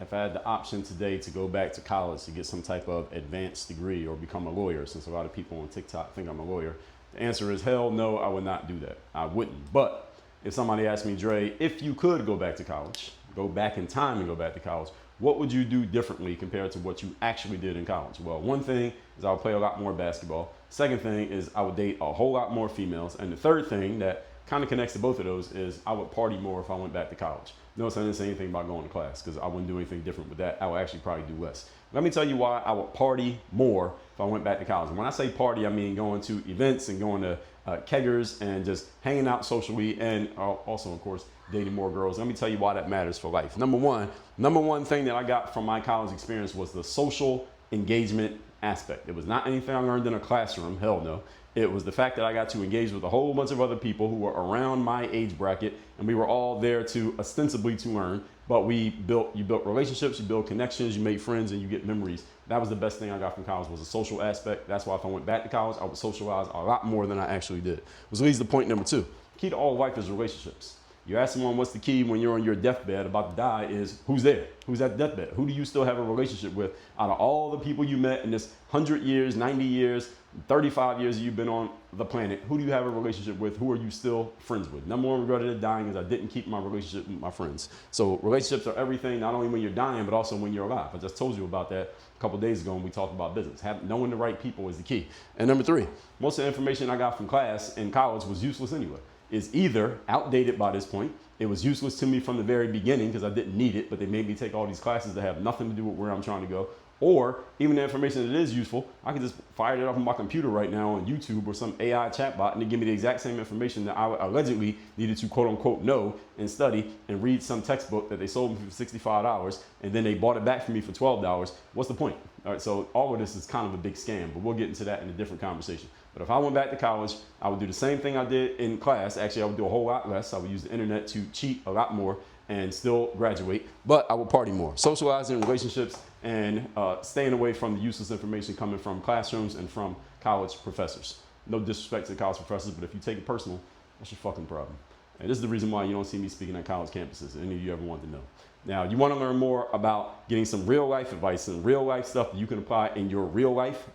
If I had the option today to go back to college to get some type of advanced degree or become a lawyer, since a lot of people on TikTok think I'm a lawyer, the answer is hell no, I would not do that. I wouldn't. But if somebody asked me, Dre, if you could go back to college, go back in time and go back to college, what would you do differently compared to what you actually did in college? Well, one thing is I would play a lot more basketball. Second thing is I would date a whole lot more females. And the third thing that kind of connects to both of those is I would party more if I went back to college. Notice I didn't say anything about going to class because I wouldn't do anything different with that. I would actually probably do less. Let me tell you why I would party more if I went back to college. And when I say party, I mean going to events and going to keggers and just hanging out socially, and also, of course, dating more girls. Let me tell you why that matters for life. Number one thing that I got from my college experience was the social engagement aspect. It was not anything I learned in a classroom, hell no. It was the fact that I got to engage with a whole bunch of other people who were around my age bracket, and we were all there to ostensibly to learn, but you built relationships, you build connections, you make friends, and you get memories. That was the best thing I got from college, was the social aspect. That's why if I went back to college, I would socialize a lot more than I actually did. Which leads to point number 2. Key to all life is relationships. You ask someone what's the key when you're on your deathbed about to die is who's there? Who's at the deathbed? Who do you still have a relationship with out of all the people you met in this 100 years, 90 years, 35 years you've been on the planet? Who do you have a relationship with? Who are you still friends with? Number one regret of dying is I didn't keep my relationship with my friends. So relationships are everything, not only when you're dying, but also when you're alive. I just told you about that a couple days ago when we talked about business. Knowing the right people is the key. And number 3, most of the information I got from class in college was useless anyway. Is either outdated by this point. It was useless to me from the very beginning because I didn't need it, but they made me take all these classes that have nothing to do with where I'm trying to go. Or even the information that is useful, I can just fire it up on my computer right now on YouTube or some AI chatbot, and they give me the exact same information that I allegedly needed to quote unquote know and study and read some textbook that they sold me for $65 and then they bought it back for me for $12. What's the point? All right, so all of this is kind of a big scam, but we'll get into that in a different conversation. But if I went back to college, I would do the same thing I did in class. Actually, I would do a whole lot less. I would use the internet to cheat a lot more and still graduate, but I would party more, socializing, relationships, and staying away from the useless information coming from classrooms and from college professors. No disrespect to the college professors, but if you take it personal, that's your fucking problem. And this is the reason why you don't see me speaking on college campuses, any of you ever want to know. Now, you want to learn more about getting some real life advice and real life stuff that you can apply in your real life,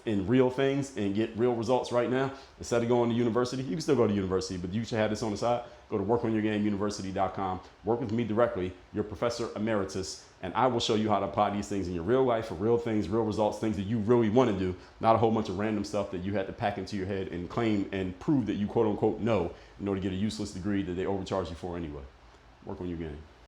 in real things, and get real results right now. Instead of going to university, you can still go to university, but you should have this on the side. Go to workonyourgameuniversity.com. Work with me directly, your professor emeritus, and I will show you how to apply these things in your real life for real things, real results, things that you really want to do, not a whole bunch of random stuff that you had to pack into your head and claim and prove that you quote unquote know in order to get a useless degree that they overcharge you for anyway. Work on your game.